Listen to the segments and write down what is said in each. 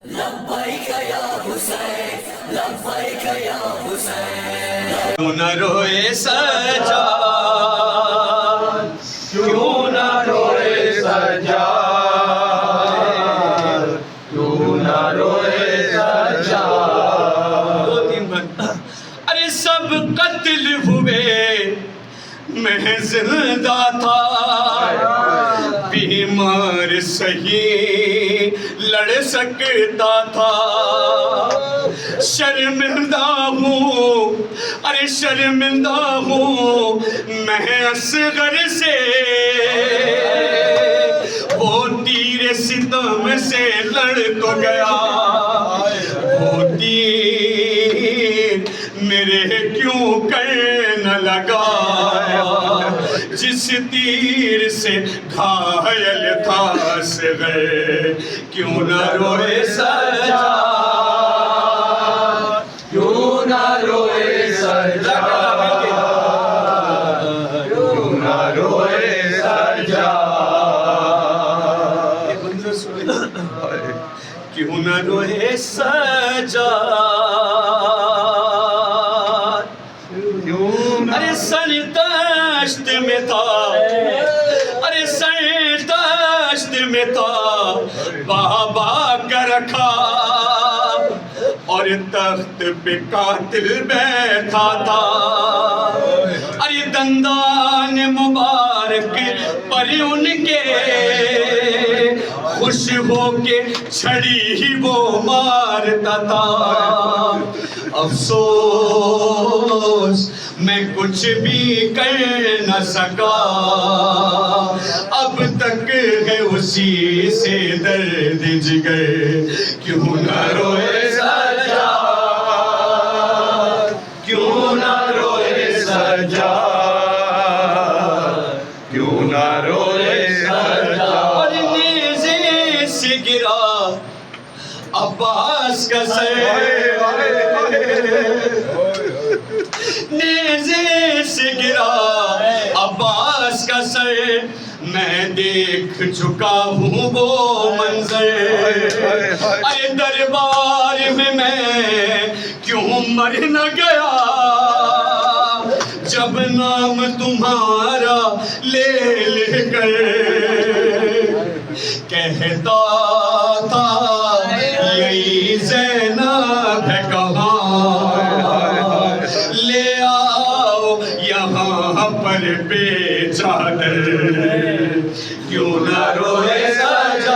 لبیک یا حسین لبیک یا حسین کیوں نہ روئے سجاد کیوں نہ روئے سجاد کیوں نہ روئے سجاد ارے سب قتل ہوئے میں زندہ تھا بیمار صحیح لڑ سکتا تھا شرمندہ ہوں ارے شرمندہ ہوں میں اصغر سے وہ تیر ستم سے لڑ تو گیا وہ تیر میرے کیوں کر نہ لگا جس تیر سے گھائل تھا اصغر کیوں نہ روئے سجاد کیوں نہ روئے سجاد کیوں نہ روئے سجاد کیوں نہ روئے سجاد ارے سر دشت میں تھا ارے سر دشت میں تھا بابا کا رکھا اور تخت پہ قاتل بیٹھا تھا ارے دندان مبارک پر ان کے خوش ہو کے چھڑی ہی وہ مارتا تھا افسوس میں کچھ بھی کر نہ سکا اب تک ہے اسی سے درد جگر کیوں نہ روئے سجاد کیوں نہ روئے سجاد کیوں نہ روئے سجاد اور نیزے سے گرا عباس کا سر نیزے سے گرا عباس کا سر میں دیکھ چکا ہوں وہ منظر ارے دربار میں کیوں مر نہ گیا جب نام تمہارا لے لے کر کہتا تھا یہی زینب ہے کہاں لے آؤ یہاں پر بے چادر کیوں نہ روئے سجاد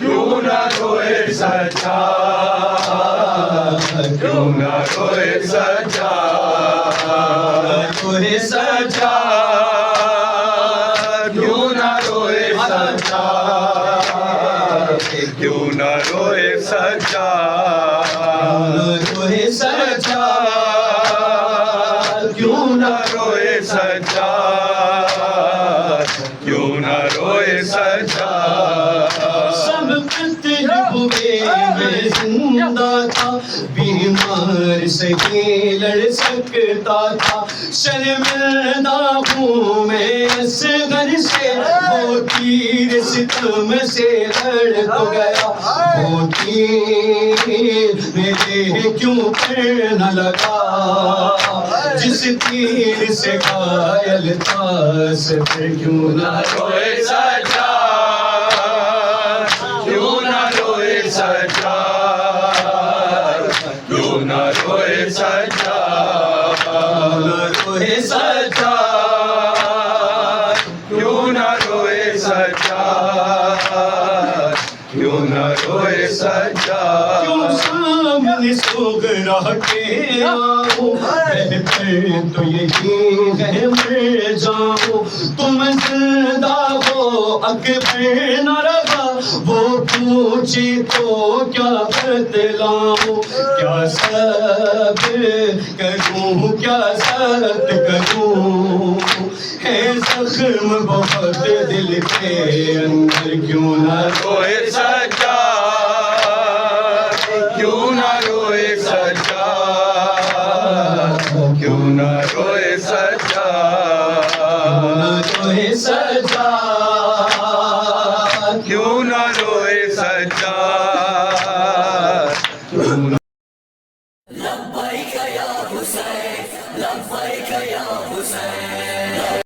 کیوں نہ روئے سجاد کیوں نہ روئے سجاد روئے سجاد کیوں نہ روئے سجاد کیوں نہ روئے سجاد روئے سجاد کیوں نہ روئے سجاد کیوں نہ روئے سجاد سب قتل ہوئے میں زندہ تھا بیمار صحیح لڑ سکتا تھا شرمندہ ہوں میں اصغر سے وہ تیر ستم سے لڑ تو گیا وہ تیر میرے کیوں پر نہ لگا جس تیر سے گھائل تھا اصغر کیوں نہ روئے سجاد کیوں نہ روئے سجاد کیوں نہ روئے سجاد روئے سجاد کیوں نہ روئے سجاد کیوں نہ روئے سجاد کیوں سامنے سوگرا کے آؤ بہتر تو یہی ہے مر جاؤ تم زندہ ہو اکبر نہ رہا وہ پوچھے تو کیا بتلاؤں کیا صبر کروں کیا ست کروں ہے زخم بہت دل کے اندر کیوں نہ روئے سجاد کیوں نہ روئے سجاد کیوں نہ روئے سجاد روئے سجاد کیوں نہ روئے سجاد لبیک یا حسین لبیک یا حسین